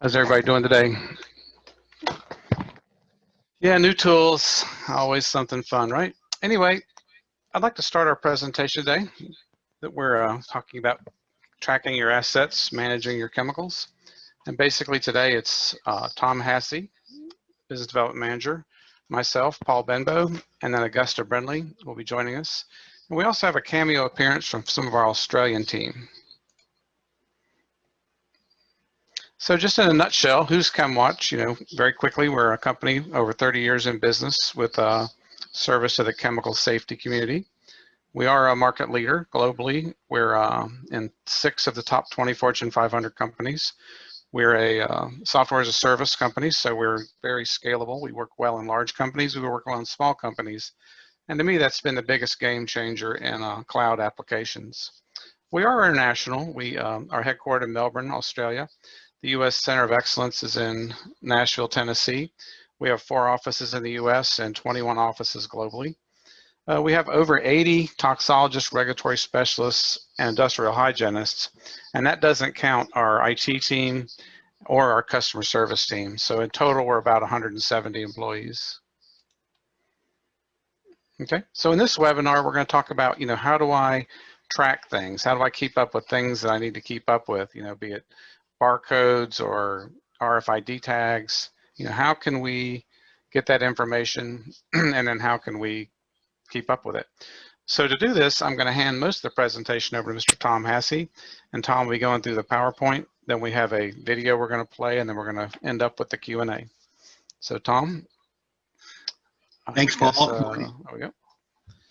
How's everybody doing today? Yeah, new tools, always something fun, right? Anyway, I'd like to start our presentation today that we're talking about tracking your assets, managing your chemicals. And basically today it's Tom Hassey, Business Development Manager, myself, Paul Benbow, and then Augusta Brindley will be joining us. And we also have a cameo appearance from some of our Australian team. So just in a nutshell, who's Chemwatch? You know, very quickly, we're a company over 30 years in business with service to the chemical safety community. We are a market leader globally. We're in 6 of the top 20 Fortune 500 companies. We're a software as a service company, so we're very scalable. We work well in large companies. We work well in small companies. And to me, that's been the biggest game changer in cloud applications. We are international. We are headquartered in Melbourne, Australia. The U.S. Center of Excellence is in Nashville, Tennessee. We have 4 offices in the U.S. and 21 offices globally. We have over 80 toxologists, regulatory specialists, and industrial hygienists, and that doesn't count our IT team or our customer service team. So in total, we're about 170 employees. Okay, so in this webinar, we're going to talk about, you know, how do I track things? How do I keep up with things that I need to keep up with, you know, be it barcodes or RFID tags? You know, how can we get that information and then how can we keep up with it? So to do this, I'm going to hand most of the presentation over to Mr. Tom Hassey, and Tom will be going through the PowerPoint. Then we have a video we're going to play, and then we're going to end up with the Q&A. So Tom. Thanks, Paul. There we go.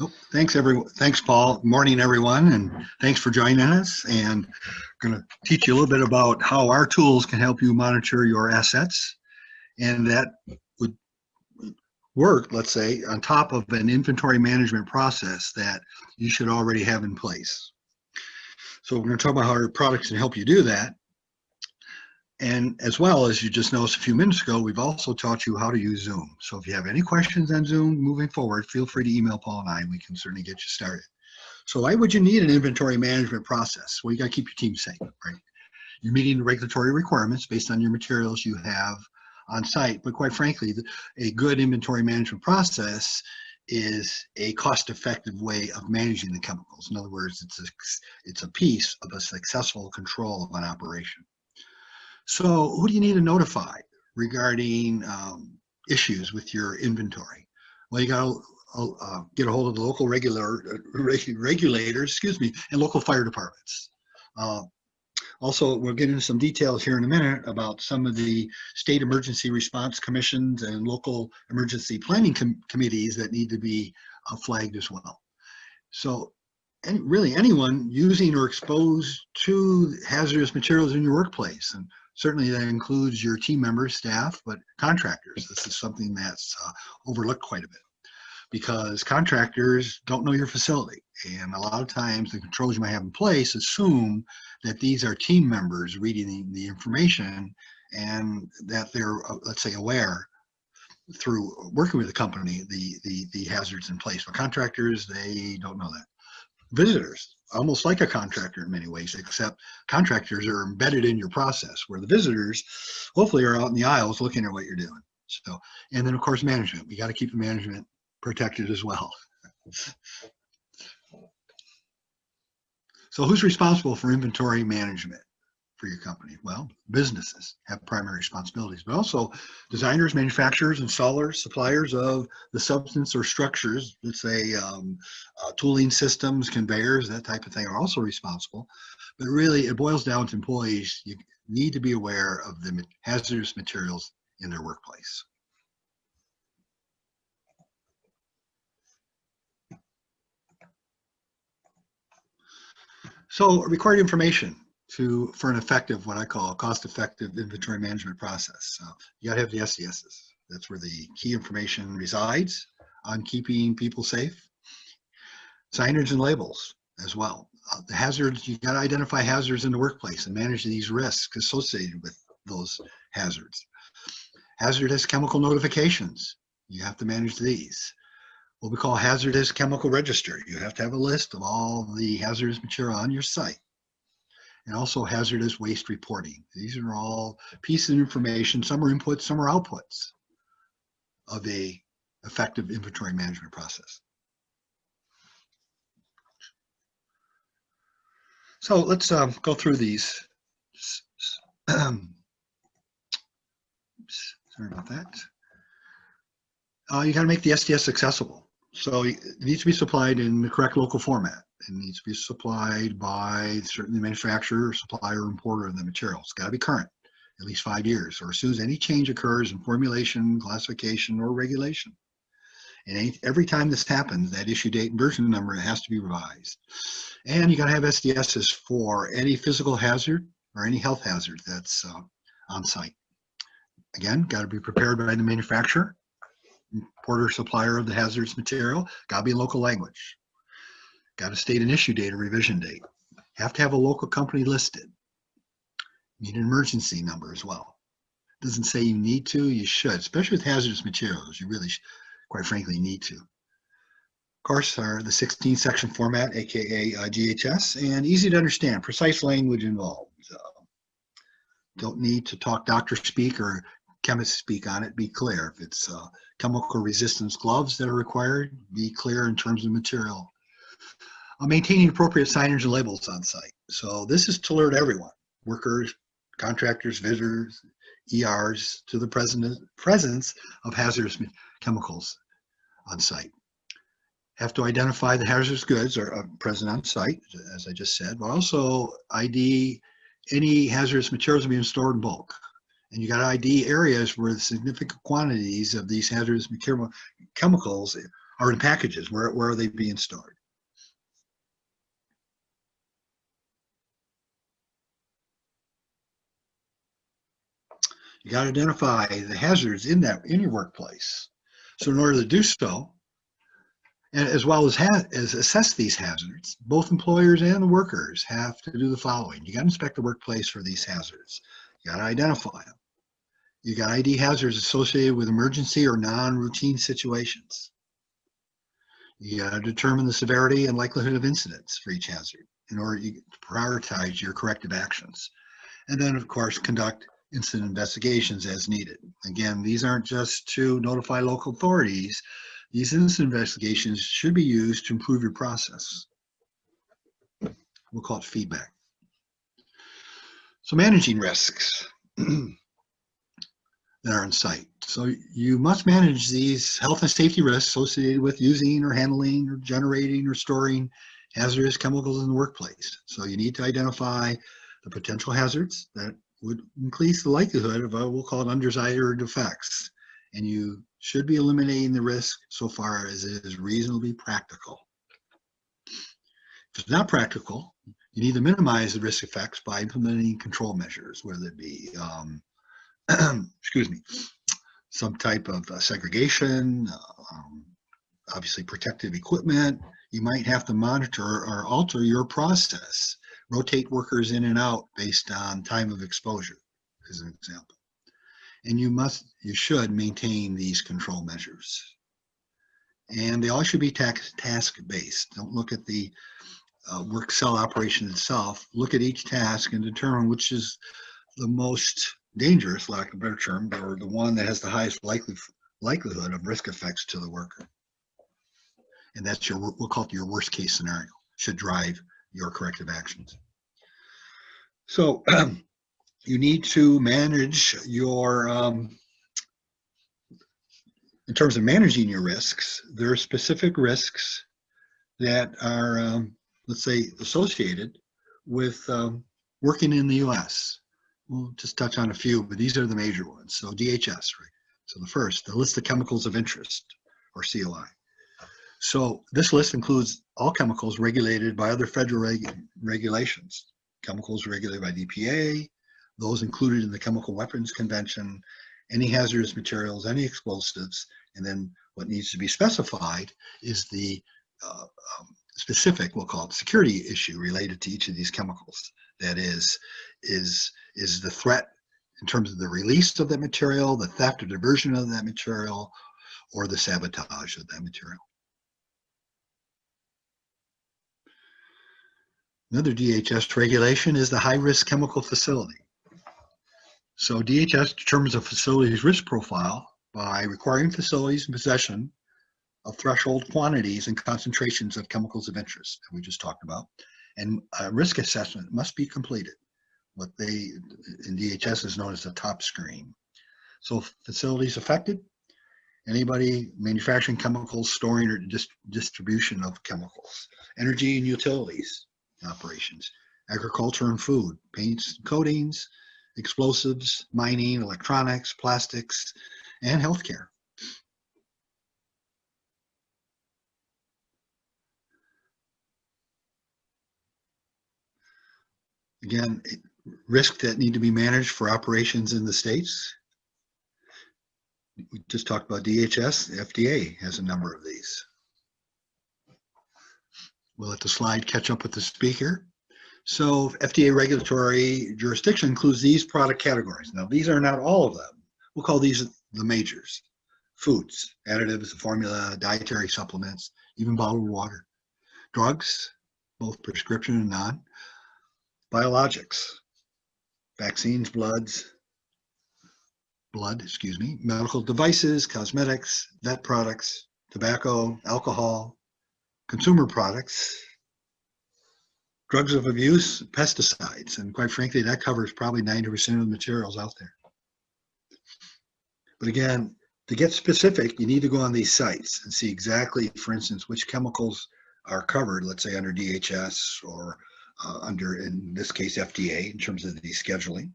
Oh, thanks, everyone. Thanks, Paul. Morning, everyone, and thanks for joining us. And I'm going to teach you a little bit about how our tools can help you monitor your assets, and that would work, let's say, on top of an inventory management process that you should already have in place. So we're going to talk about how our products can help you do that. And as well, as you just noticed a few minutes ago, we've also taught you how to use Zoom. So if you have any questions on Zoom moving forward, feel free to email Paul and I, and we can certainly get you started. So why would you need an inventory management process? Well, you got to keep your team safe, right? You're meeting the regulatory requirements based on your materials you have on site. But quite frankly, a good inventory management process is a cost-effective way of managing the chemicals. In other words, it's a piece of a successful control of an operation. So who do you need to notify regarding issues with your inventory? Well, you got to get a hold of the local regulators, excuse me, and local fire departments. Also, we'll get into some details here in a minute about some of the state emergency response commissions and local emergency planning committees that need to be flagged as well. So, and really anyone using or exposed to hazardous materials in your workplace, and certainly that includes your team members, staff, but contractors. This is something that's overlooked quite a bit because contractors don't know your facility. And a lot of times the controls you might have in place assume that these are team members reading the information and that they're, let's say, aware through working with the company, the hazards in place. But contractors, they don't know that. Visitors, almost like a contractor in many ways, except contractors are embedded in your process, where the visitors hopefully are out in the aisles looking at what you're doing. So, and then of course management, we got to keep the management protected as well. So who's responsible for inventory management for your company? Well, businesses have primary responsibilities, but also designers, manufacturers, installers, suppliers of the substance or structures, let's say tooling systems, conveyors, that type of thing are also responsible. But really it boils down to employees. You need to be aware of the hazardous materials in their workplace. So required information for an effective, what I call a cost-effective inventory management process. You gotta have the SDSs. That's where the key information resides on keeping people safe. Signage and labels as well. The hazards, you gotta identify hazards in the workplace and manage these risks associated with those hazards. Hazardous chemical notifications, you have to manage these. What we call hazardous chemical register. You have to have a list of all the hazardous material on your site. and also hazardous waste reporting. These are all pieces of information. Some are inputs, some are outputs of a effective inventory management process. So let's go through these. Sorry about that. You got to make the SDS accessible. So it needs to be supplied in the correct local format. It needs to be supplied by certainly the manufacturer, supplier, or importer of the material. It's got to be current, at least 5 years, or as soon as any change occurs in formulation, classification, or regulation. And every time this happens, that issue date and version number has to be revised. And you got to have SDSs for any physical hazard or any health hazard that's on site. Again, got to be prepared by the manufacturer, importer, supplier of the hazardous material. Got to be in local language. Got to state an issue date or revision date. Have to have a local company listed. Need an emergency number as well. Doesn't say you need to, you should, especially with hazardous materials. You really, quite frankly, need to. Of course, are the 16 section format, aka GHS, and easy to understand, precise language involved. Don't need to talk doctor speak or chemist speak on it. Be clear. If it's chemical resistance gloves that are required, be clear in terms of material. Maintaining appropriate signage and labels on site. So this is to alert everyone, workers, contractors, visitors, ERs, to the presence of hazardous chemicals on site. Have to identify the hazardous goods are present on site, as I just said, but also ID any hazardous materials are being stored in bulk. And you got to ID areas where the significant quantities of these hazardous chemicals are in packages. Where are they being stored? You got to identify the hazards in your workplace. So in order to do so, and as well as assess these hazards, both employers and the workers have to do the following. You got to inspect the workplace for these hazards. You got to identify them. You got ID hazards associated with emergency or non-routine situations. You got to determine the severity and likelihood of incidents for each hazard in order to prioritize your corrective actions. And then, of course, conduct incident investigations as needed. Again, these aren't just to notify local authorities. These incident investigations should be used to improve your process. We'll call it feedback. So managing risks that are on site. So you must manage these health and safety risks associated with using or handling or generating or storing hazardous chemicals in the workplace. So you need to identify the potential hazards that would increase the likelihood of we'll call it undesired effects. And you should be eliminating the risk so far as it is reasonably practical. If it's not practical, you need to minimize the risk effects by implementing control measures, whether it be, excuse me, some type of segregation, obviously protective equipment. You might have to monitor or alter your process, rotate workers in and out based on time of exposure, as an example. And you should maintain these control measures. And they all should be task-based. Don't look at the work cell operation itself. Look at each task and determine which is the most dangerous, lack of a better term, or the one that has the highest likelihood of risk effects to the worker. And that's we'll call it your worst case scenario. Should drive your corrective actions. So you need to manage your, in terms of managing your risks, there are specific risks that are, let's say, associated with working in the US. We'll just touch on a few, but these are the major ones. So DHS, right? So the first, the list of chemicals of interest, or COI. So this list includes all chemicals regulated by other federal regulations. Chemicals regulated by EPA, those included in the Chemical Weapons Convention, any hazardous materials, any explosives, and then what needs to be specified is the specific, we'll call it security issue related to each of these chemicals. That is the threat in terms of the release of that material, the theft or diversion of that material, or the sabotage of that material. Another DHS regulation is the high-risk chemical facility. So DHS determines a facility's risk profile by requiring facilities in possession of threshold quantities and concentrations of chemicals of interest that we just talked about. And a risk assessment must be completed. What they in DHS is known as the top screen. So facilities affected, anybody manufacturing chemicals, storing or distribution of chemicals, energy and utilities operations, agriculture and food, paints, coatings, explosives, mining, electronics, plastics, and healthcare. Again, risks that need to be managed for operations in the states. We just talked about DHS. The FDA has a number of these. We'll let the slide catch up with the speaker. So FDA regulatory jurisdiction includes these product categories. Now, these are not all of them. We'll call these the majors. Foods, additives, formula, dietary supplements, even bottled water. Drugs, both prescription and non. Biologics, vaccines, medical devices, cosmetics, vet products, tobacco, alcohol, consumer products, drugs of abuse, pesticides, and quite frankly, that covers probably 90% of the materials out there. But again, to get specific, you need to go on these sites and see exactly, for instance, which chemicals are covered, let's say under DHS or under, in this case, FDA in terms of the scheduling.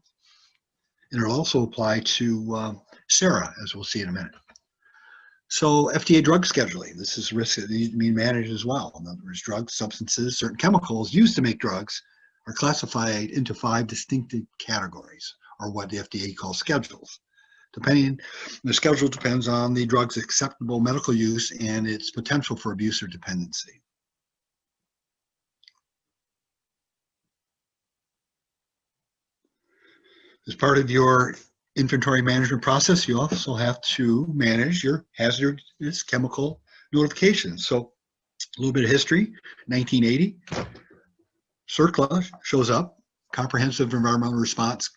And it'll also apply to SARA, as we'll see in a minute. So FDA drug scheduling, this is risk that needs to be managed as well. In other words, drugs, substances, certain chemicals used to make drugs are classified into 5 distinctive categories, or what the FDA calls schedules. The schedule depends on the drug's acceptable medical use and its potential for abuse or dependency. As part of your inventory management process, you also have to manage your hazardous chemical notifications. So a little bit of history, 1980, CERCLA shows up, Comprehensive Environmental Response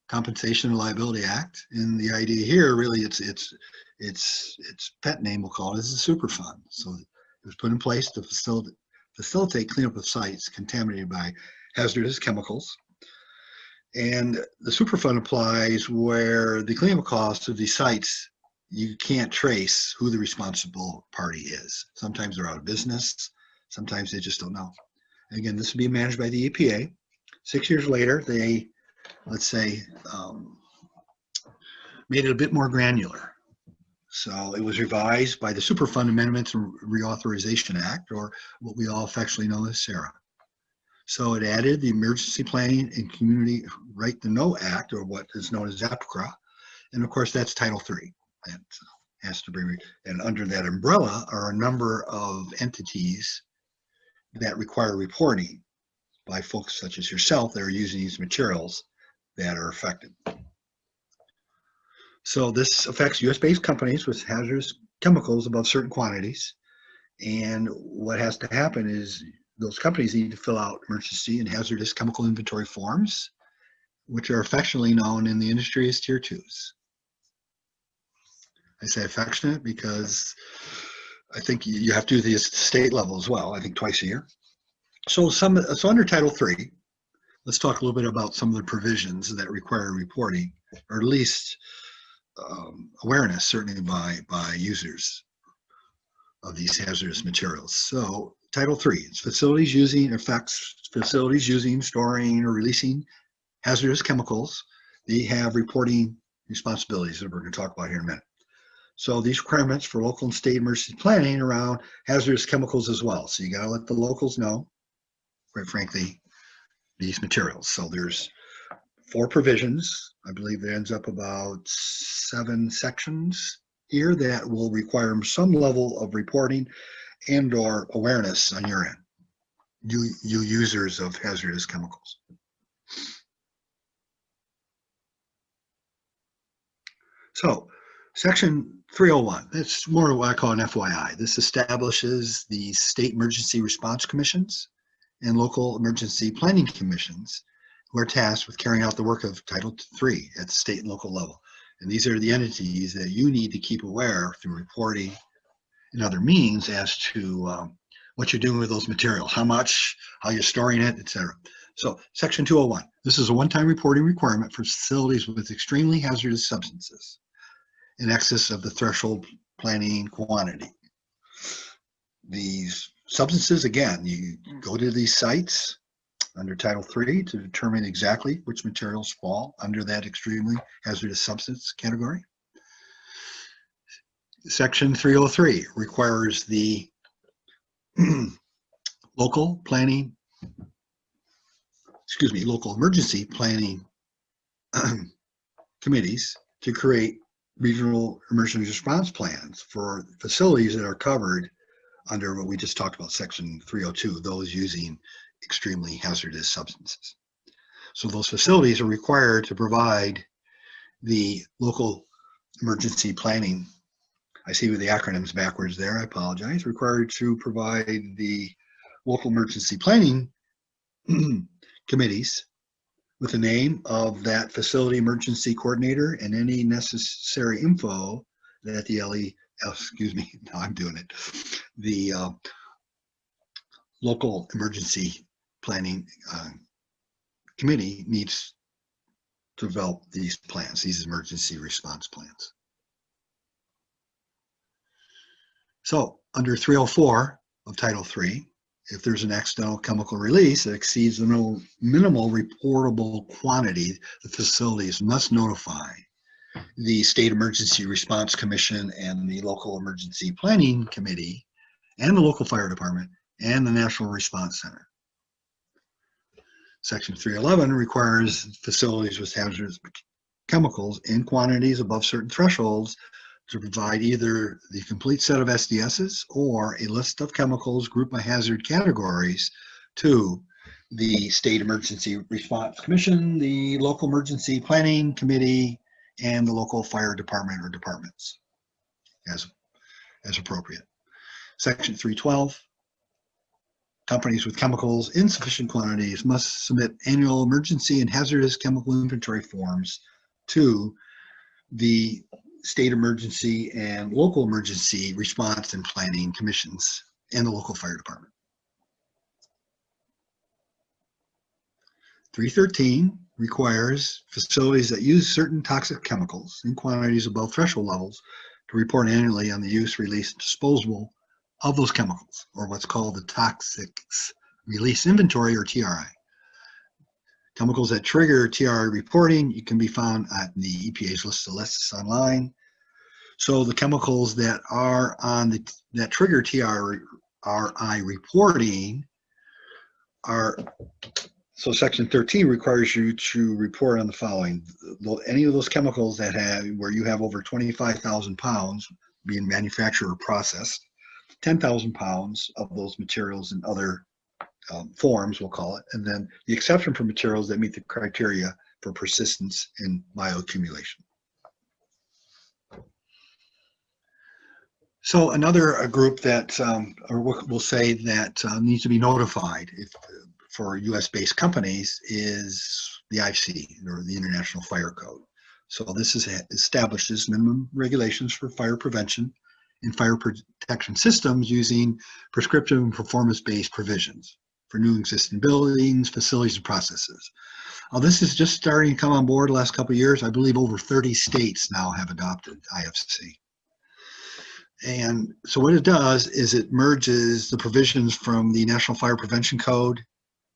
Compensation and Liability Act. And the idea here, really, its pet name, we'll call it, is a Superfund. So it was put in place to facilitate cleanup of sites contaminated by hazardous chemicals. And the Superfund applies where the cleanup costs of these sites, you can't trace who the responsible party is. Sometimes they're out of business. Sometimes they just don't know. And again, this will be managed by the EPA. 6 years later, they, let's say, made it a bit more granular. So it was revised by the Superfund Amendments and Reauthorization Act, or what we all affectionately know as SARA. So it added the Emergency Planning and Community Right to Know Act, or what is known as APCRA. And of course, that's Title III. That has to be, and under that umbrella are a number of entities that require reporting by folks such as yourself that are using these materials that are affected. So this affects US-based companies with hazardous chemicals above certain quantities. And what has to happen is those companies need to fill out emergency and hazardous chemical inventory forms, which are affectionately known in the industry as Tier 2s. I say affectionate because I think you have to do the state level as well, I think twice a year. So under Title III, let's talk a little bit about some of the provisions that require reporting, or at least awareness, certainly by users of these hazardous materials. So Title III, it's affects facilities using, storing, or releasing hazardous chemicals. They have reporting responsibilities that we're going to talk about here in a minute. So these requirements for local and state emergency planning around hazardous chemicals as well. So you got to let the locals know, quite frankly, these materials. So there's 4 provisions. I believe it ends up about 7 sections here that will require some level of reporting and or awareness on your end, you users of hazardous chemicals. So Section 301, that's more what I call an FYI. This establishes the state emergency response commissions and local emergency planning commissions who are tasked with carrying out the work of Title III at the state and local level. And these are the entities that you need to keep aware through reporting and other means as to what you're doing with those materials, how much, how you're storing it, etc. So Section 201, this is a one-time reporting requirement for facilities with extremely hazardous substances in excess of the threshold planning quantity. These substances, again, you go to these sites under Title III to determine exactly which materials fall under that extremely hazardous substance category. Section 303 requires the local emergency planning committees to create regional emergency response plans for facilities that are covered under what we just talked about, Section 302, those using extremely hazardous substances. So those facilities are required to provide the local emergency planning. I see with the acronyms backwards there, I apologize. Required to provide the local emergency planning committees with the name of that facility emergency coordinator and any necessary info that the the local emergency planning committee needs to develop these plans, these emergency response plans. So under 304 of Title III, if there's an accidental chemical release that exceeds the minimal reportable quantity, the facilities must notify the State Emergency Response Commission and the local emergency planning committee and the local fire department and the National Response Center. Section 311 requires facilities with hazardous chemicals in quantities above certain thresholds to provide either the complete set of SDSs or a list of chemicals grouped by hazard categories to the State Emergency Response Commission, the local emergency planning committee, and the local fire department or departments as appropriate. Section 312, companies with chemicals in sufficient quantities must submit annual emergency and hazardous chemical inventory forms to the state emergency and local emergency response and planning commissions and the local fire department. 313 requires facilities that use certain toxic chemicals in quantities above threshold levels to report annually on the use, release, and disposal of those chemicals, or what's called the Toxics Release Inventory, or TRI. Chemicals that trigger TRI reporting, you can be found at the EPA's list of lists online. So the chemicals that are on that trigger TRI reporting are, so Section 13 requires you to report on the following: any of those chemicals that where you have over 25,000 pounds being manufactured or processed, 10,000 pounds of those materials in other forms, we'll call it, and then the exception for materials that meet the criteria for persistence and bioaccumulation. So another group that, or we'll say that needs to be notified for US-based companies is the IFC, or the International Fire Code. So this establishes minimum regulations for fire prevention and fire protection systems using prescriptive and performance-based provisions for new existing buildings, facilities, and processes. This is just starting to come on board the last couple of years. I believe over 30 states now have adopted IFC. And so what it does is it merges the provisions from the National Fire Prevention Code,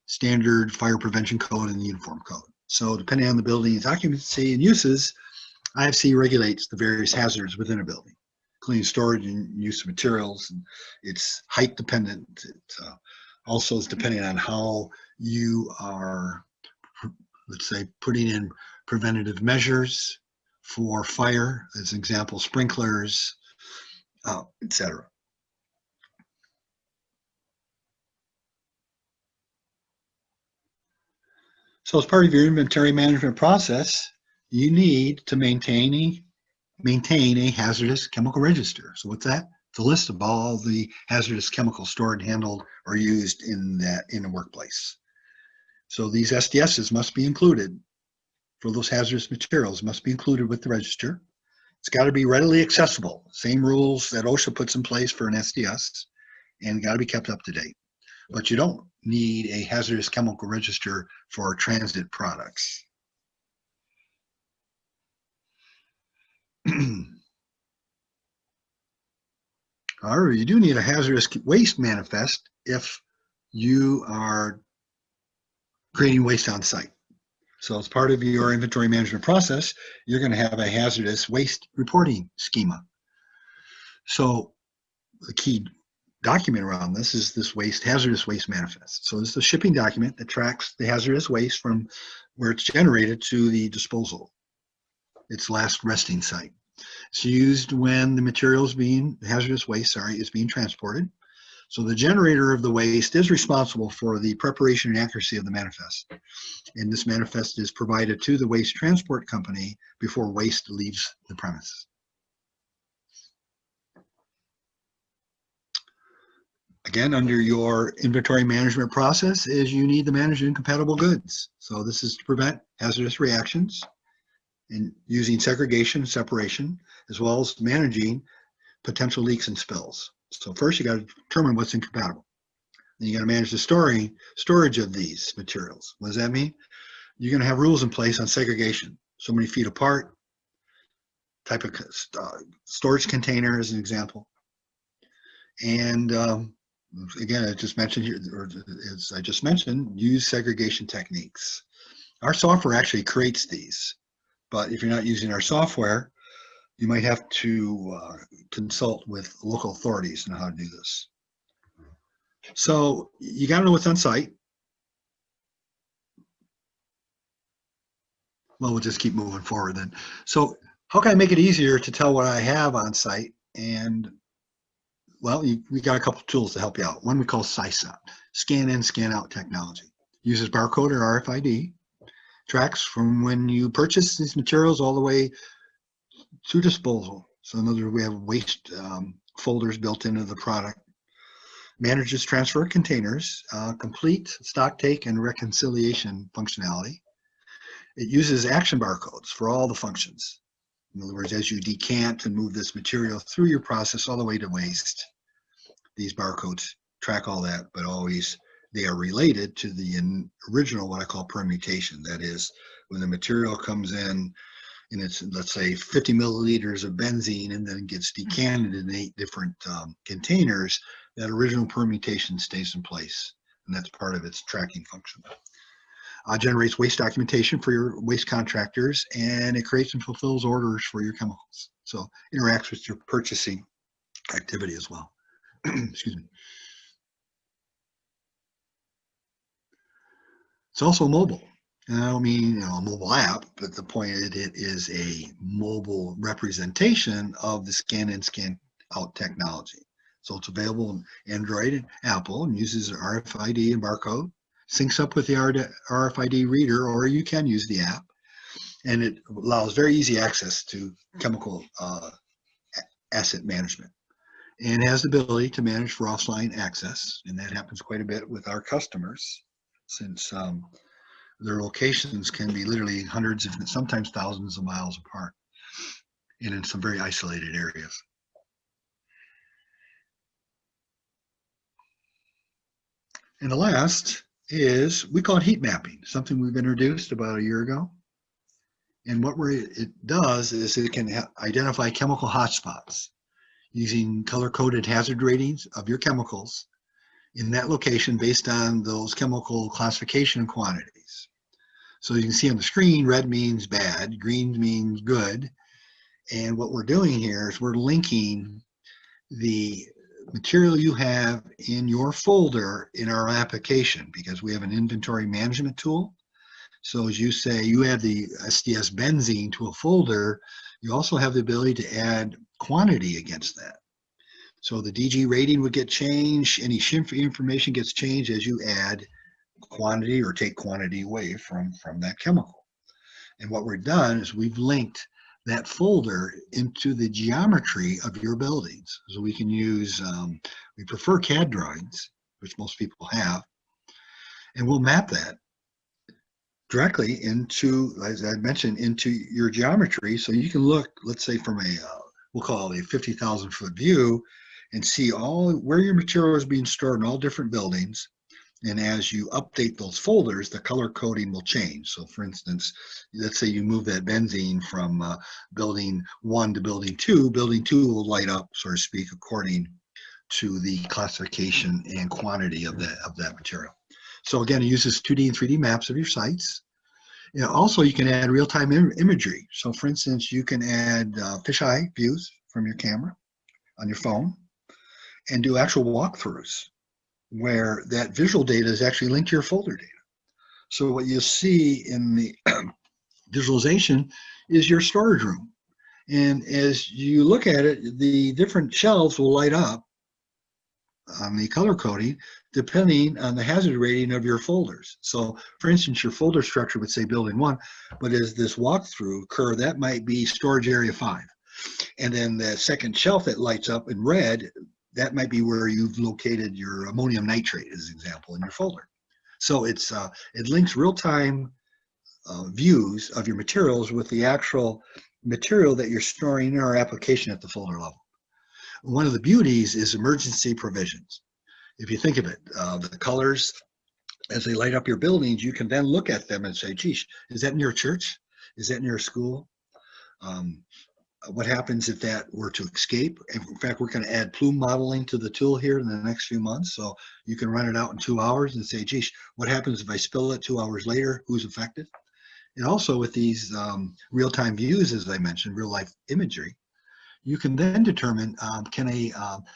Standard Fire Prevention Code, and the Uniform Code. So depending on the building's occupancy and uses, IFC regulates the various hazards within a building, including storage and use of materials. And it's height dependent. It also is depending on how you are, let's say, putting in preventative measures for fire, as an example, sprinklers, etc. So as part of your inventory management process, you need to maintain a hazardous chemical register. So what's that? It's a list of all the hazardous chemicals stored, handled, or used in a workplace. So these SDSs must be included for those hazardous materials, must be included with the register. It's got to be readily accessible. Same rules that OSHA puts in place for an SDS, and got to be kept up to date. But you don't need a hazardous chemical register for transit products. However, you do need a hazardous waste manifest if you are creating waste on site. So as part of your inventory management process, you're going to have a hazardous waste reporting schema. So the key document around this is this hazardous waste manifest. So it's the shipping document that tracks the hazardous waste from where it's generated to the disposal, its last resting site. It's used when the hazardous waste, is being transported. So the generator of the waste is responsible for the preparation and accuracy of the manifest. And this manifest is provided to the waste transport company before waste leaves the premise. Again, under your inventory management process is you need to manage incompatible goods. So this is to prevent hazardous reactions and using segregation and separation, as well as managing potential leaks and spills. So first you got to determine what's incompatible. Then you got to manage the storage of these materials. What does that mean? You're going to have rules in place on segregation. So many feet apart, type of storage container as an example. And again, I just mentioned here, or as I just mentioned, use segregation techniques. Our software actually creates these, but if you're not using our software, you might have to consult with local authorities on how to do this. So you got to know what's on site. Well, we'll just keep moving forward then. So how can I make it easier to tell what I have on site? And well, we got a couple tools to help you out. One we call SISOT, scan in, scan out technology. Uses barcode or RFID, tracks from when you purchase these materials all the way to disposal. So in other words, we have waste folders built into the product. Manages transfer containers, complete stock take and reconciliation functionality. It uses action barcodes for all the functions. In other words, as you decant and move this material through your process all the way to waste, these barcodes track all that, but always they are related to the original, what I call permutation. That is, when the material comes in and it's, let's say, 50 milliliters of benzene and then gets decanted in 8 different containers, that original permutation stays in place, and that's part of its tracking function. Generates waste documentation for your waste contractors, and it creates and fulfills orders for your chemicals. So interacts with your purchasing activity as well. Excuse me. It's also mobile. And I don't mean a mobile app, but the point is it is a mobile representation of the scan in, scan out technology. So it's available on Android and Apple and uses RFID and barcode, syncs up with the RFID reader, or you can use the app, and it allows very easy access to chemical asset management, and has the ability to manage for offline access, and that happens quite a bit with our customers, since their locations can be literally hundreds, if sometimes thousands of miles apart, and in some very isolated areas. And the last is, we call it heat mapping, something we've introduced about a year ago. And what it does is it can identify chemical hotspots using color-coded hazard ratings of your chemicals in that location based on those chemical classification quantities. So you can see on the screen, red means bad, green means good. And what we're doing here is we're linking the material you have in your folder in our application, because we have an inventory management tool. So as you say, you add the SDS benzene to a folder, you also have the ability to add quantity against that. So the DG rating would get changed, any SHIM information gets changed as you add quantity or take quantity away from that chemical. And what we've done is we've linked that folder into the geometry of your buildings. So we can use, we prefer CAD drawings, which most people have, and we'll map that directly into, as I mentioned, into your geometry. So you can look, let's say from a, we'll call it a 50,000 foot view, and see all where your material is being stored in all different buildings. And as you update those folders, the color coding will change. So for instance, let's say you move that benzene from building 1 to building 2 will light up, so to speak, according to the classification and quantity of that material. So again, it uses 2D and 3D maps of your sites. You know, also, you can add real-time imagery. So for instance, you can add fisheye views from your camera on your phone and do actual walkthroughs where that visual data is actually linked to your folder data. So what you'll see in the visualization is your storage room. And as you look at it, the different shelves will light up on the color coding depending on the hazard rating of your folders. So for instance, your folder structure would say building 1, but as this walkthrough occur, that might be storage area 5. And then the second shelf that lights up in red, that might be where you've located your ammonium nitrate, as an example, in your folder. So it's it links real-time views of your materials with the actual material that you're storing in our application at the folder level. One of the beauties is emergency provisions. If you think of it, the colors, as they light up your buildings, you can then look at them and say, geez, is that near a church? Is that near a school? What happens if that were to escape? In fact, we're going to add plume modeling to the tool here in the next few months. So you can run it out in 2 hours and say, geez, what happens if I spill it 2 hours later? Who's affected? And also with these real-time views, as I mentioned, real-life imagery, you can then determine,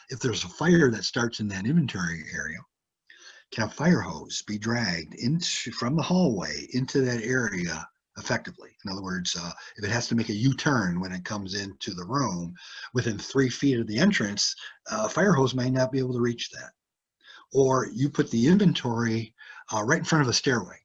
if there's a fire that starts in that inventory area, can a fire hose be dragged from the hallway into that area effectively? In other words, if it has to make a U-turn when it comes into the room within 3 feet of the entrance, a fire hose might not be able to reach that. Or you put the inventory right in front of a stairway,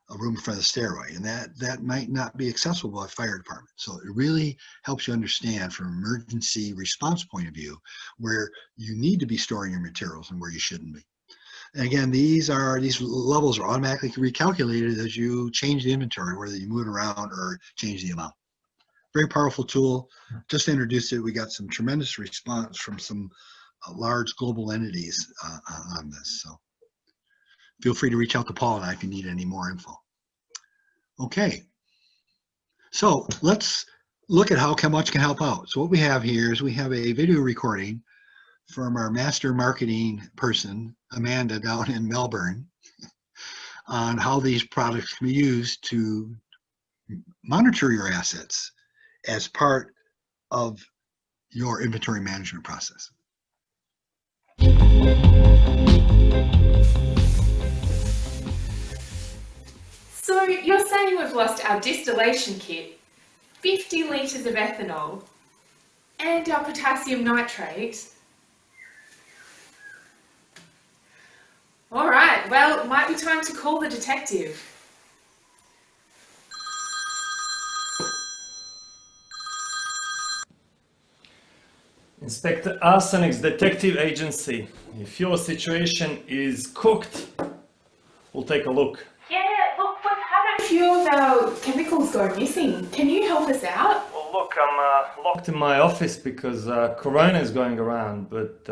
a room in front of the stairway, and that might not be accessible by a fire department. So it really helps you understand from an emergency response point of view where you need to be storing your materials and where you shouldn't be. And again, these levels are automatically recalculated as you change the inventory, whether you move it around or change the amount. Very powerful tool. Just introduced it. We got some tremendous response from some large global entities on this. So feel free to reach out to Paul and I if you need any more info. Okay. So let's look at how Chemwatch can help out. So what we have here is we have a video recording from our master marketing person, Amanda, down in Melbourne, on how these products can be used to monitor your assets as part of your inventory management process. So you're saying we've lost our distillation kit, 50 litres of ethanol, and our potassium nitrate? All right, well, it might be time to call the detective. Inspector Arsenic's detective agency. If your situation is cooked, we'll take a look. Yeah, look, we've had a few of our chemicals go missing. Can you help us out? Well, look, I'm locked in my office because Corona is going around, but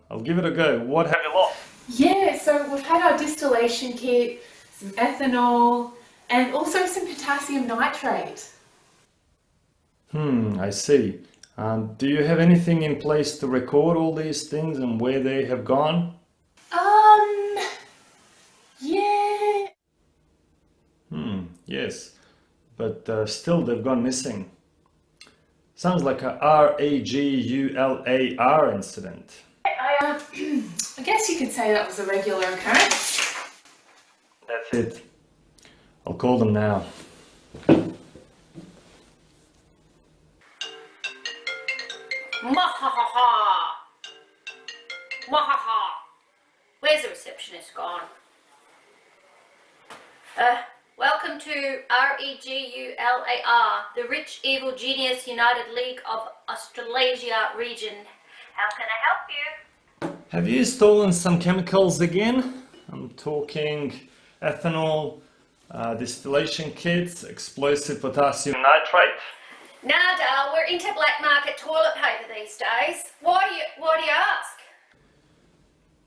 I'll give it a go. What have you lost? Yeah, so we've had our distillation kit, some ethanol, and also some potassium nitrate. I see. Do you have anything in place to record all these things and where they have gone? Yeah. Yes, but still they've gone missing. Sounds like a RAGULAR incident. I guess you could say that was a regular occurrence. That's it. I'll call them now. Mwahaha! Mwahaha! Where's the receptionist gone? Welcome welcome to REGULAR, the Rich Evil Genius United League of Australasia region. How can I help you? Have you stolen some chemicals again? I'm talking ethanol, distillation kits, explosive potassium nitrate. Nah, Dale, we're into black market toilet paper these days. Why do you ask?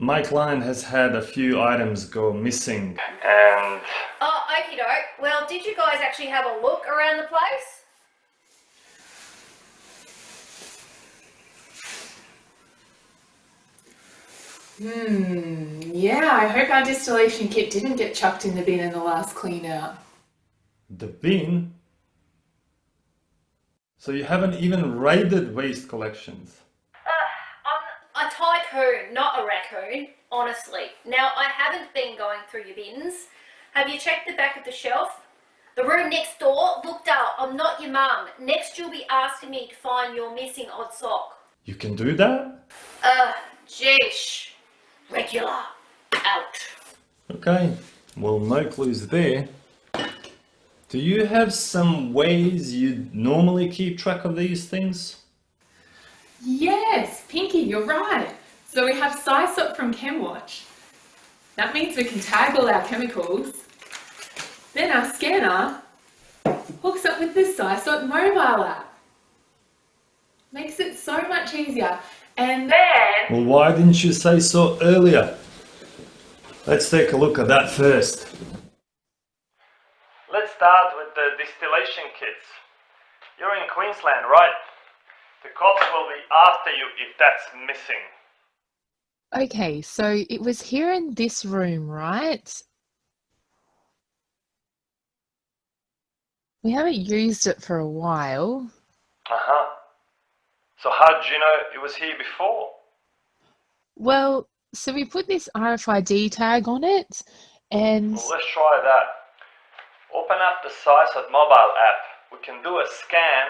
My client has had a few items go missing. And Oh, okie doke. Well, did you guys actually have a look around the place? Yeah, I hope our distillation kit didn't get chucked in the bin in the last clean out. the bin? So you haven't even raided waste collections? I'm a tycoon, not a raccoon, honestly. Now, I haven't been going through your bins. Have you checked the back of the shelf? The room next door? Look, Dale, I'm not your mum. Next you'll be asking me to find your missing odd sock. You can do that? Jeesh. Regular. Out. Okay, well, no clues there. Do you have some ways you normally keep track of these things? Yes, Pinky, you're right. So we have SISOT from Chemwatch. That means we can tag all our chemicals. Then our scanner hooks up with the SISOT mobile app. Makes it so much easier. And then... Well, why didn't you say so earlier? Let's take a look at that first. Let's start with the distillation kits. You're in Queensland, right? The cops will be after you if that's missing. Okay, so it was here in this room, right? We haven't used it for a while. Uh-huh. So how did you know it was here before? Well, so we put this RFID tag on it, and Well, let's try that. Open up the SISOT mobile app. We can do a scan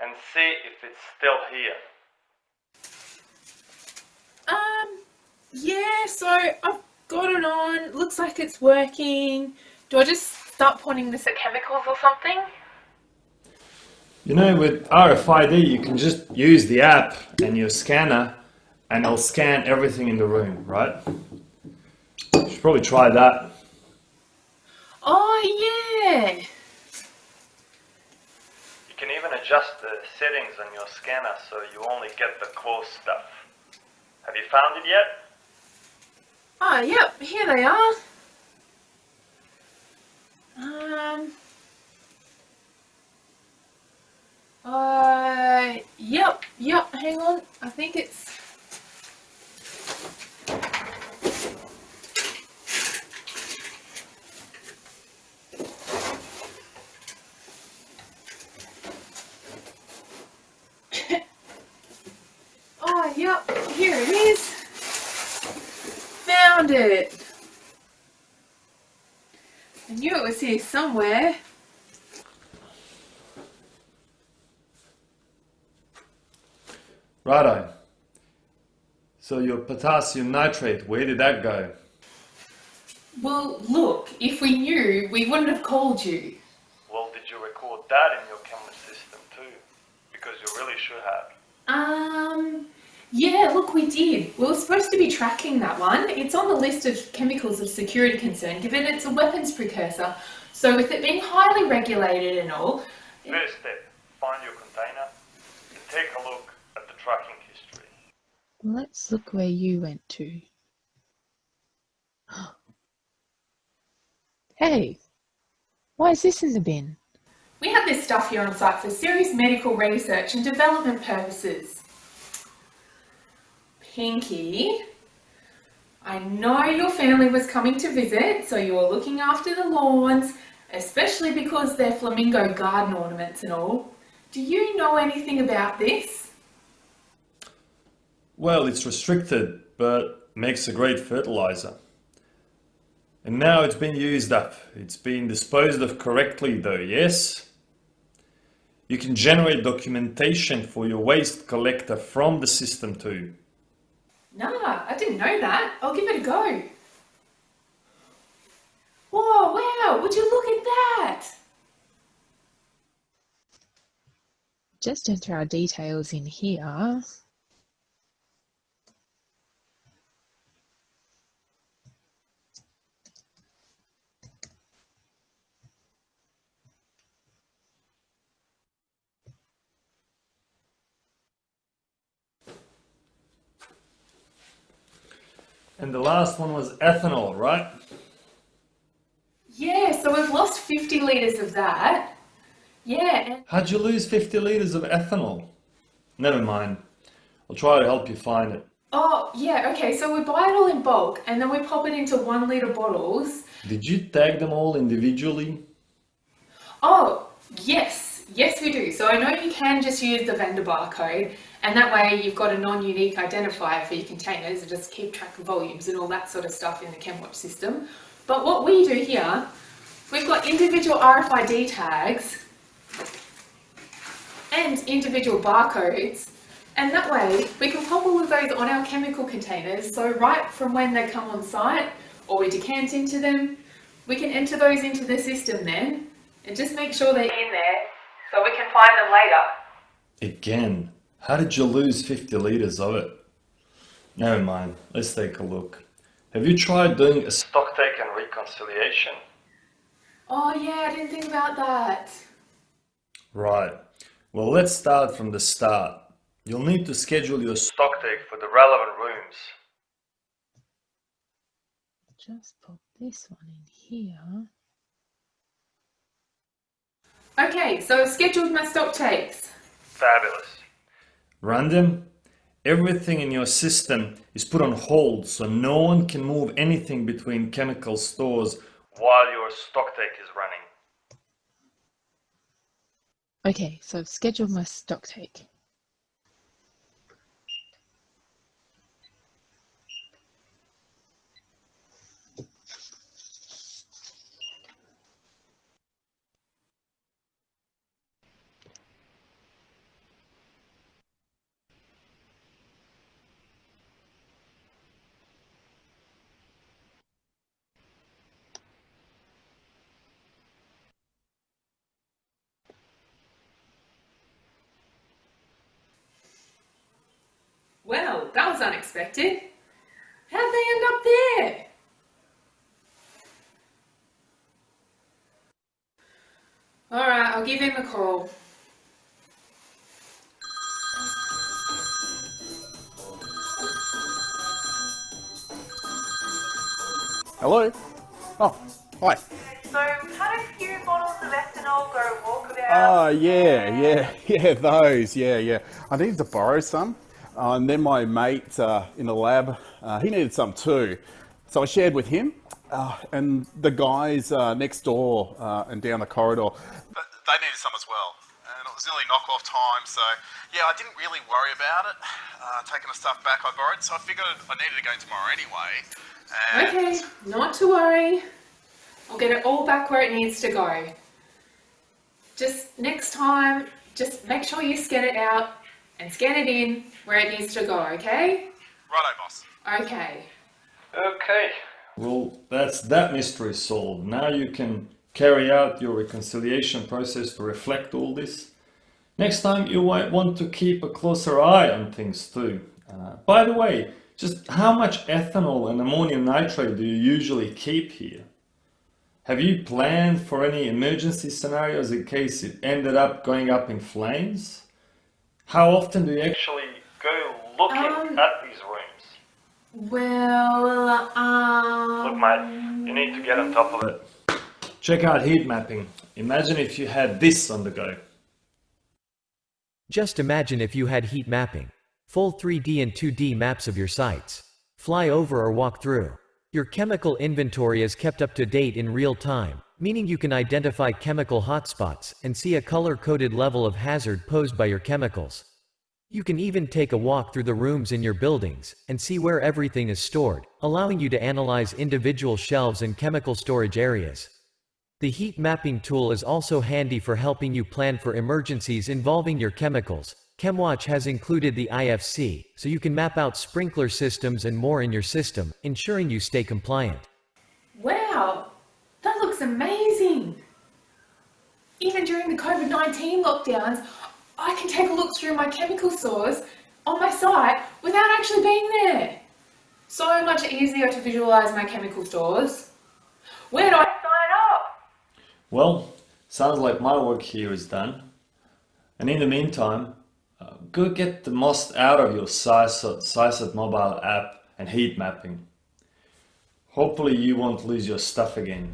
and see if it's still here. yeah, so I've got it on. Looks like it's working. Do I just start pointing this at chemicals or something? You know, with RFID, you can just use the app and your scanner and it'll scan everything in the room, right? You should probably try that. Oh, yeah. You can even adjust the settings on your scanner so you only get the close stuff. Have you found it yet? Oh, yep, here they are. Yep, hang on. I think it's... Oh, yep, here it is. Found it. I knew it was here somewhere. Righto. So your potassium nitrate, where did that go? Well, look, if we knew, we wouldn't have called you. Well, did you record that in your Chemwatch system too? Because you really should have. Yeah, look, we did. We were supposed to be tracking that one. It's on the list of chemicals of security concern, given it's a weapons precursor. So with it being highly regulated and all... First step, find your container and take a look at the tracking history. let's look where you went to. Hey, why is this in the bin? We have this stuff here on site for serious medical research and development purposes. Pinky, I know your family was coming to visit, so you were looking after the lawns, especially because they're flamingo garden ornaments and all. Do you know anything about this? Well, it's restricted, but makes a great fertilizer. And now it's been used up. It's been disposed of correctly though, yes? You can generate documentation for your waste collector from the system too. Nah, I didn't know that. I'll give it a go. Whoa, Wow, would you look at that? Just enter our details in here. And the last one was ethanol, right? Yeah, so we've lost 50 litres of that. Yeah, and How'd you lose 50 litres of ethanol? Never mind. I'll try to help you find it. oh, yeah, okay, so we buy it all in bulk and then we pop it into 1 litre bottles. Did you tag them all individually? Oh, yes, yes we do. So I know you can just use the vendor barcode and that way you've got a non-unique identifier for your containers and just keep track of volumes and all that sort of stuff in the Chemwatch system. But what we do here, we've got individual RFID tags and individual barcodes, and that way we can pop all of those on our chemical containers, so right from when they come on site or we decant into them, we can enter those into the system then and just make sure they're in there so we can find them later. Again, how did you lose 50 litres of it? Never mind, let's take a look. Have you tried doing a stock take and reconciliation? Oh yeah, I didn't think about that. Right. Well, let's start from the start. You'll need to schedule your stock take for the relevant rooms. Just pop this one in here. Okay, so I've scheduled my stock takes. Fabulous. Run them. Everything in your system is put on hold so no one can move anything between chemical stores while your stock take is running. Okay, so I've scheduled my stock take. Well, that was unexpected. How'd they end up there? Alright, I'll give him a call. Hello? Oh, hi. So we've had a few bottles of ethanol go walkabout. Oh, yeah, those, yeah. I needed to borrow some. And then my mate in the lab, he needed some too. So I shared with him, and the guys next door and down the corridor, they needed some as well. And it was nearly knock-off time, so yeah, I didn't really worry about it, taking the stuff back I borrowed, so I figured I needed to go tomorrow anyway. And Okay, not to worry. I'll get it all back where it needs to go. Just next time, just make sure you scan it out and scan it in where it needs to go, okay? Righto, boss. Okay. Okay. Well, that's that mystery solved. Now you can carry out your reconciliation process to reflect all this. Next time you might want to keep a closer eye on things too. By the way, just how much ethanol and ammonium nitrate do you usually keep here? Have you planned for any emergency scenarios in case it ended up going up in flames? How often do you actually go looking at these rooms? Well, Look, mate, you need to get on top of it. Check out heat mapping. Imagine if you had this on the go. Just imagine if you had heat mapping. Full 3D and 2D maps of your sites. Fly over or walk through. Your chemical inventory is kept up to date in real time, meaning you can identify chemical hotspots and see a color-coded level of hazard posed by your chemicals. You can even take a walk through the rooms in your buildings and see where everything is stored, allowing you to analyze individual shelves and chemical storage areas. The heat mapping tool is also handy for helping you plan for emergencies involving your chemicals. Chemwatch has included the IFC, so you can map out sprinkler systems and more in your system, ensuring you stay compliant. wow, that looks looks amazing. Even during the COVID-19 lockdowns, I can take a look through my chemical stores on my site without actually being there. So much easier to visualize my chemical stores. Where do I sign up? Well, sounds like my work here is done. And in the meantime, go get the most out of your SISOT mobile app and heat mapping. Hopefully you won't lose your stuff again.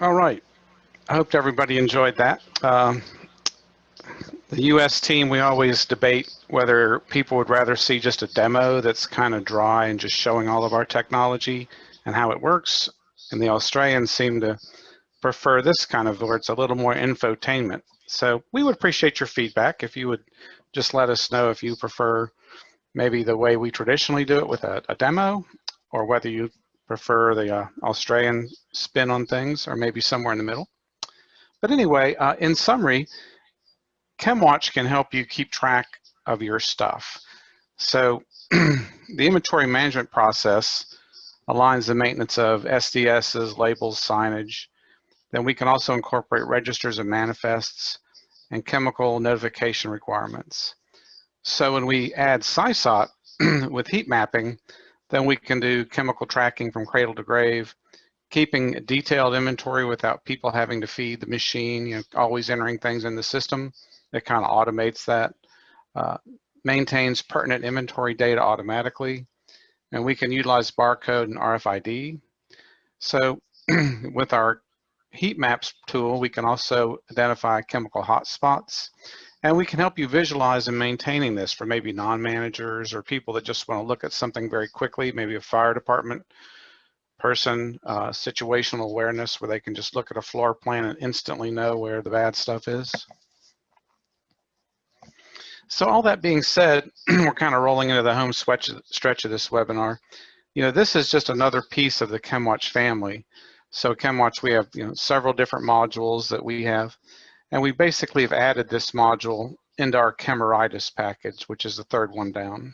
All right. I hope everybody enjoyed that. The US team, we always debate whether people would rather see just a demo that's kind of dry and just showing all of our technology and how it works. And the Australians seem to prefer this kind of where it's a little more infotainment. So we would appreciate your feedback if you would just let us know if you prefer maybe the way we traditionally do it with a demo, or whether you prefer the Australian spin on things, or maybe somewhere in the middle. But anyway, in summary, Chemwatch can help you keep track of your stuff. So the inventory management process aligns the maintenance of SDSs, labels, signage. Then we can also incorporate registers and manifests and chemical notification requirements. So when we add SISOT with heat mapping, then we can do chemical tracking from cradle to grave, keeping detailed inventory without people having to feed the machine, always entering things in the system. It kind of automates that, maintains pertinent inventory data automatically, and we can utilize barcode and RFID. So with our heat maps tool, we can also identify chemical hotspots, and we can help you visualize and maintaining this for maybe non-managers or people that just want to look at something very quickly, maybe a fire department person, situational awareness where they can just look at a floor plan and instantly know where the bad stuff is. So all that being said, we're kind of rolling into the home stretch of this webinar. This is just another piece of the Chemwatch family. So Chemwatch, we have several different modules that we have, and we basically have added this module into our HAZARDOUS package, which is the third one down.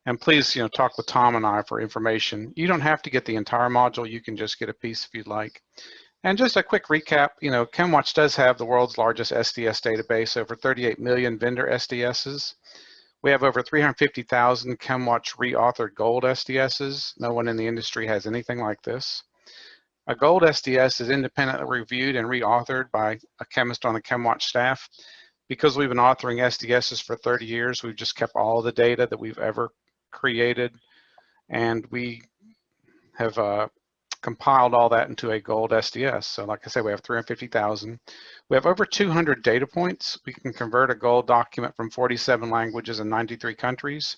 And please, talk with Tom and I for information. You don't have to get the entire module. You can just get a piece if you'd like. And just a quick recap, Chemwatch does have the world's largest SDS database, over 38 million vendor SDSs. We have over 350,000 Chemwatch reauthored gold SDSs. No one in the industry has anything like this. A gold SDS is independently reviewed and reauthored by a chemist on the Chemwatch staff. Because we've been authoring SDSs for 30 years, we've just kept all the data that we've ever created, and we have compiled all that into a gold SDS. So like I said, we have 350,000. We have over 200 data points. We can convert a gold document from 47 languages and 93 countries.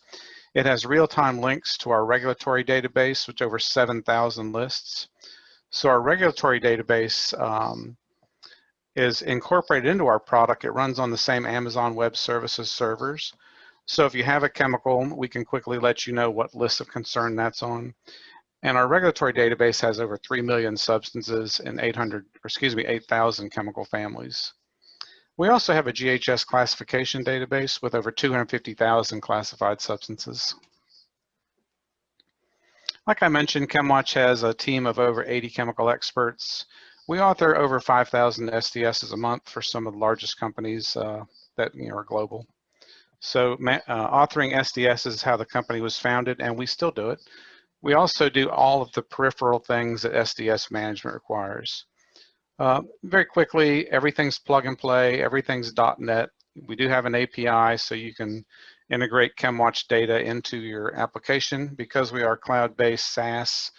It has real-time links to our regulatory database, which over 7,000 lists. So our regulatory database is incorporated into our product. It runs on the same Amazon Web Services servers. So if you have a chemical, we can quickly let you know what list of concern that's on. And our regulatory database has over 3 million substances and 8,000 chemical families. We also have a GHS classification database with over 250,000 classified substances. Like I mentioned, Chemwatch has a team of over 80 chemical experts. We author over 5,000 SDSs a month for some of the largest companies that are global. So authoring SDS is how the company was founded, and we still do it. We also do all of the peripheral things that SDS management requires. Very quickly, everything's plug and play, everything's .NET. We do have an API, so you can integrate Chemwatch data into your application. Because we are cloud-based SaaS,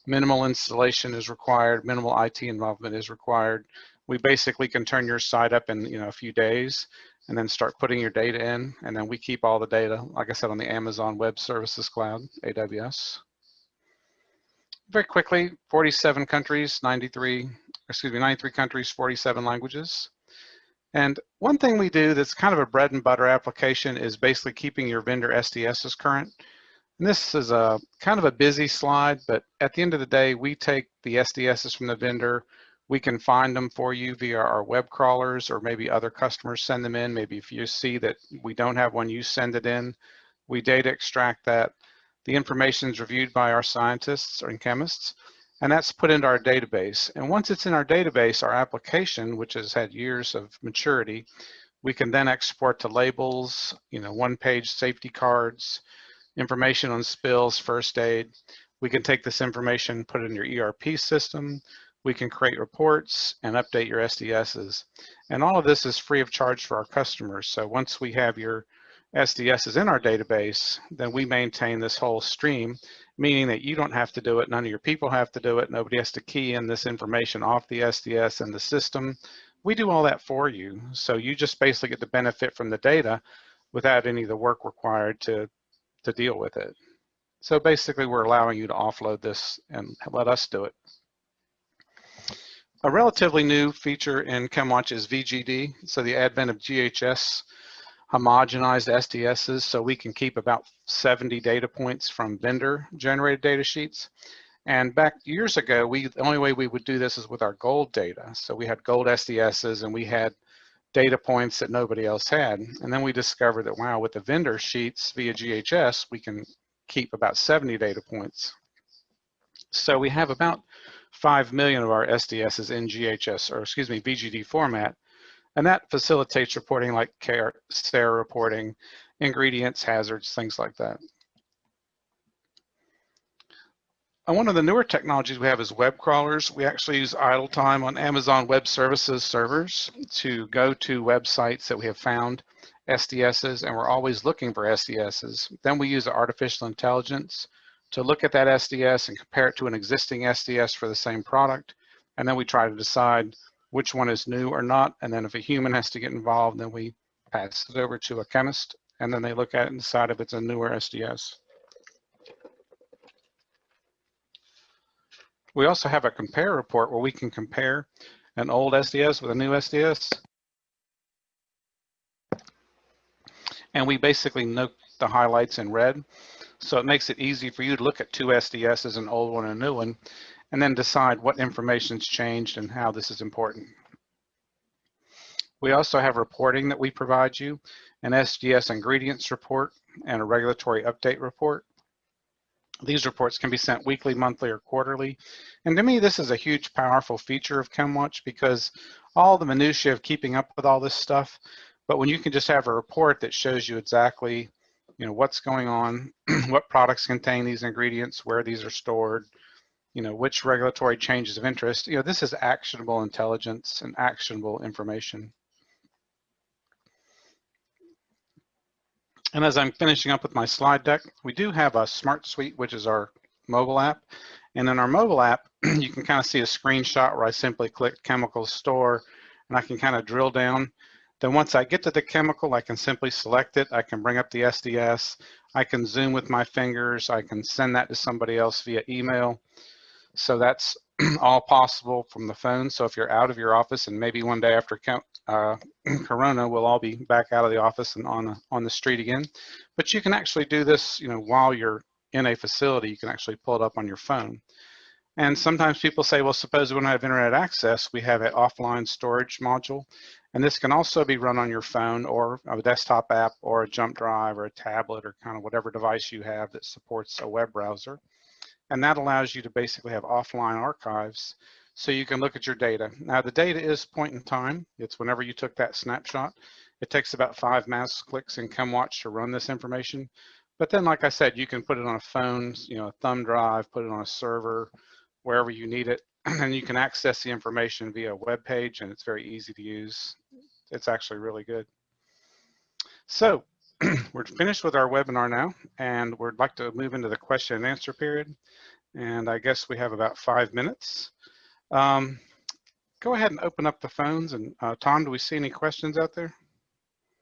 minimal installation is required, minimal IT involvement is required. We basically can turn your site up in a few days and then start putting your data in, and then we keep all the data, like I said, on the Amazon Web Services Cloud, AWS. Very quickly, 47 countries, 93 countries, 47 languages. And one thing we do that's kind of a bread and butter application is basically keeping your vendor SDSs current. And this is a kind of a busy slide, but at the end of the day, we take the SDSs from the vendor. We can find them for you via our web crawlers, or maybe other customers send them in. Maybe if you see that we don't have one, you send it in. We data extract that. The information is reviewed by our scientists and chemists, and that's put into our database. And once it's in our database, our application, which has had years of maturity, we can then export to labels, one-page safety cards, information on spills, first aid. We can take this information, put it in your ERP system. We can create reports and update your SDSs. And all of this is free of charge for our customers. So once we have your SDSs in our database, then we maintain this whole stream, meaning that you don't have to do it, none of your people have to do it, nobody has to key in this information off the SDS and the system. We do all that for you. So you just basically get the benefit from the data without any of the work required to deal with it. So basically we're allowing you to offload this and let us do it. A relatively new feature in Chemwatch is VGD. So the advent of GHS homogenized SDSs, so we can keep about 70 data points from vendor generated data sheets. And back years ago, the only way we would do this is with our gold data. So we had gold SDSs and we had data points that nobody else had. And then we discovered that, wow, with the vendor sheets via GHS, we can keep about 70 data points. So we have about 5 million of our SDSs in VGD format. And that facilitates reporting like SARE reporting, ingredients, hazards, things like that. And one of the newer technologies we have is web crawlers. We actually use idle time on Amazon Web Services servers to go to websites that we have found SDSs, and we're always looking for SDSs. Then we use artificial intelligence to look at that SDS and compare it to an existing SDS for the same product. And then we try to decide which one is new or not. And then if a human has to get involved, then we pass it over to a chemist, and then they look at it and decide if it's a newer SDS. We also have a compare report where we can compare an old SDS with a new SDS. And we basically note the highlights in red. So it makes it easy for you to look at two SDSs, an old one and a new one, and then decide what information's changed and how this is important. We also have reporting that we provide you, an SDS ingredients report and a regulatory update report. These reports can be sent weekly, monthly, or quarterly. And to me, this is a huge, powerful feature of Chemwatch because all the minutiae of keeping up with all this stuff, but when you can just have a report that shows you exactly, what's going on, what products contain these ingredients, where these are stored, which regulatory changes of interest, this is actionable intelligence and actionable information. And as I'm finishing up with my slide deck, we do have a Smart Suite, which is our mobile app. And in our mobile app, you can kind of see a screenshot where I simply click chemical store, and I can kind of drill down. Then once I get to the chemical, I can simply select it. I can bring up the SDS. I can zoom with my fingers. I can send that to somebody else via email. So that's all possible from the phone. So if you're out of your office, and maybe one day after Corona, we'll all be back out of the office and on the street again. But you can actually do this, while you're in a facility. You can actually pull it up on your phone. And sometimes people say, well, suppose we don't have internet access, we have an offline storage module. And this can also be run on your phone or a desktop app or a jump drive or a tablet or kind of whatever device you have that supports a web browser. And that allows you to basically have offline archives so you can look at your data. Now the data is point in time. It's whenever you took that snapshot. It takes about 5 mouse clicks in Chemwatch to run this information. But then, like I said, you can put it on a phone, a thumb drive, put it on a server, wherever you need it, and you can access the information via a web page, and it's very easy to use. It's actually really good. So we're finished with our webinar now, and we'd like to move into the question and answer period. And I guess we have about 5 minutes. Go ahead and open up the phones. And Tom, do we see any questions out there?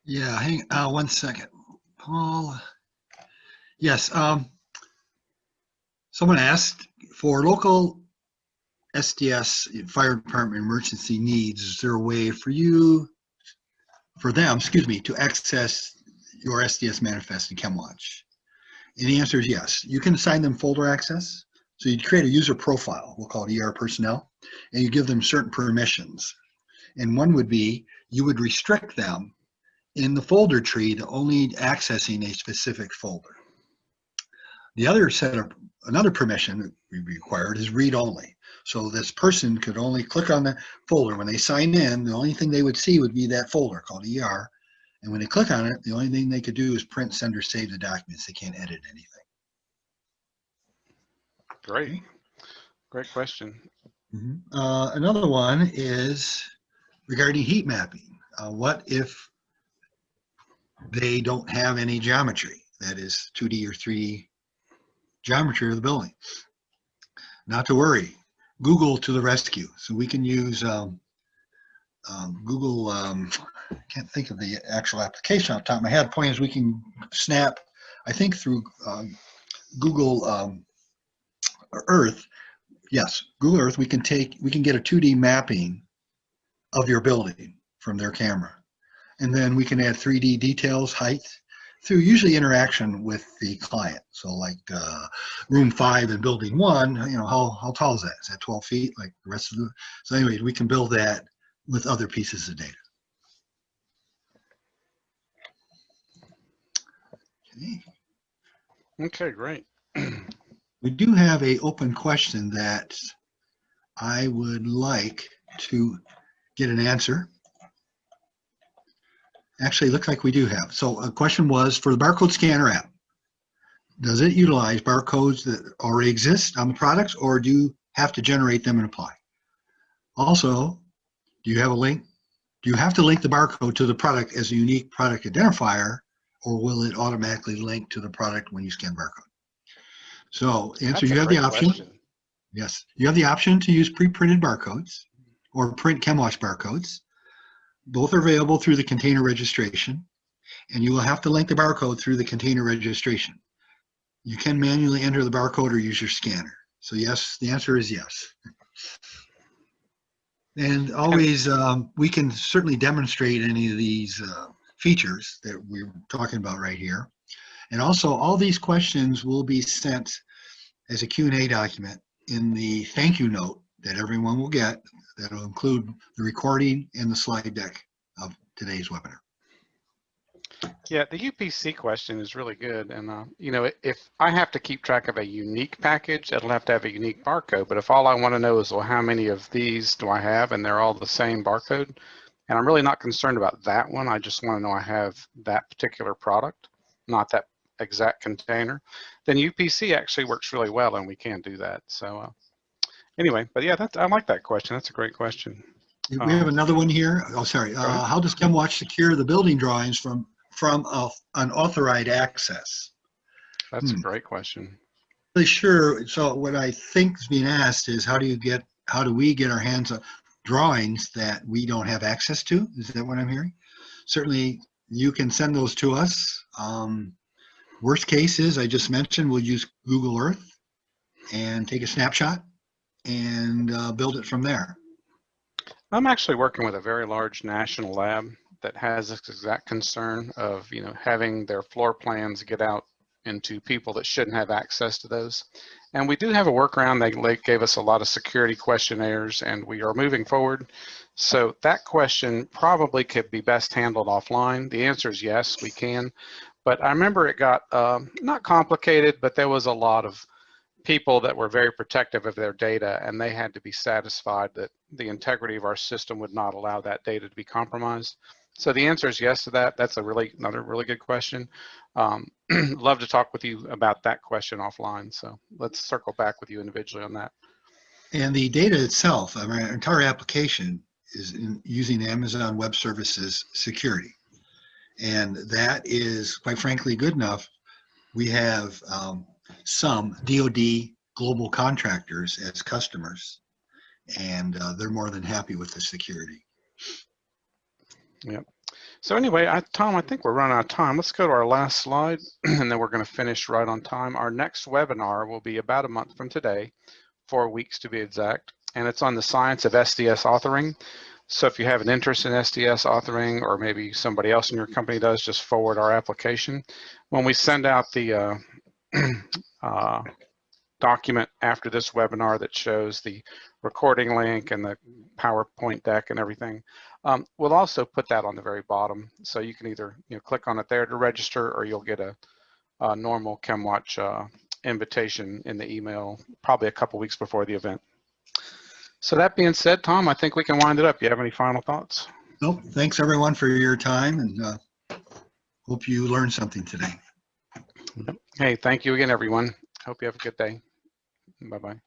Yeah, hang 1 second. Paul. Yes, someone asked, for local SDS fire department emergency needs, is there a way for you for them, excuse me, to access your SDS manifest in Chemwatch? And the answer is yes. You can assign them folder access. So you create a user profile, we'll call it ER personnel, and you give them certain permissions. And one would be, you would restrict them in the folder tree to only accessing a specific folder. The other another permission that we required is read only. So this person could only click on the folder. When they sign in, the only thing they would see would be that folder called ER. And when they click on it, the only thing they could do is print, send, or save the documents. They can't edit anything. Great. Okay. Great question. Another one is regarding heat mapping. What if they don't have any geometry? That is 2D or 3D geometry of the building. Not to worry. Google to the rescue. So we can use Google, I can't think of the actual application off the top of my head. Point is we can snap, I think through Google Earth, yes, Google Earth, we can get a 2D mapping of your building from their camera. And then we can add 3D details, height, through usually interaction with the client. So like room 5 in building 1, you know, how tall is that? Is that 12 feet like the rest of the, so anyway, we can build that with other pieces of data. Okay. Okay, great. We do have an open question that I would like to get an answer. Actually, it looks like we do have. So a question was, for the barcode scanner app, does it utilize barcodes that already exist on the products, or do you have to generate them and apply? Also, do you have a link? Do you have to link the barcode to the product as a unique product identifier, or will it automatically link to the product when you scan barcode? So answer, you have the option. Yes, you have the option to use pre-printed barcodes or print Chemwatch barcodes. Both are available through the container registration, and you will have to link the barcode through the container registration. You can manually enter the barcode or use your scanner. So yes, the answer is yes. And always, we can certainly demonstrate any of these features that we're talking about right here. And also, all these questions will be sent as a Q&A document in the thank you note that everyone will get. That will include the recording and the slide deck of today's webinar. Yeah, the UPC question is really good. And, you know, if I have to keep track of a unique package, it'll have to have a unique barcode. But if all I want to know is, well, how many of these do I have? And they're all the same barcode. And I'm really not concerned about that one. I just want to know I have that particular product, not that exact container. Then UPC actually works really well, and we can do that. So anyway, but yeah, I like that question. That's a great question. We have another one here. Oh, sorry. How does Chemwatch secure the building drawings from unauthorized access? That's a great question. Really sure. So what I think is being asked is, how do we get our hands on drawings that we don't have access to? Is that what I'm hearing? Certainly, you can send those to us. Worst case is, I just mentioned, we'll use Google Earth and take a snapshot and build it from there. I'm actually working with a very large national lab that has this exact concern of, you know, having their floor plans get out into people that shouldn't have access to those. And we do have a workaround. They gave us a lot of security questionnaires, and we are moving forward. So that question probably could be best handled offline. The answer is yes, we can. But I remember it got not complicated, but there was a lot of people that were very protective of their data, and they had to be satisfied that the integrity of our system would not allow that data to be compromised. So the answer is yes to that. That's another really good question. Love to talk with you about that question offline. So let's circle back with you individually on that. And the data itself, our entire application is using Amazon Web Services security. And that is, quite frankly, good enough. We have some DoD global contractors as customers, and they're more than happy with the security. Yep. So anyway, Tom, I think we're running out of time. Let's go to our last slide, and then we're going to finish right on time. Our next webinar will be about a month from today, 4 weeks to be exact, and it's on the science of SDS authoring. So if you have an interest in SDS authoring, or maybe somebody else in your company does, just forward our application. When we send out the document after this webinar that shows the recording link and the PowerPoint deck and everything, we'll also put that on the very bottom. So you can either click on it there to register, or you'll get a normal Chemwatch invitation in the email probably a couple weeks before the event. So that being said, Tom, I think we can wind it up. You have any final thoughts? Nope. Thanks everyone for your time, and hope you learned something today. Hey, thank you again, everyone. Hope you have a good day. Bye-bye.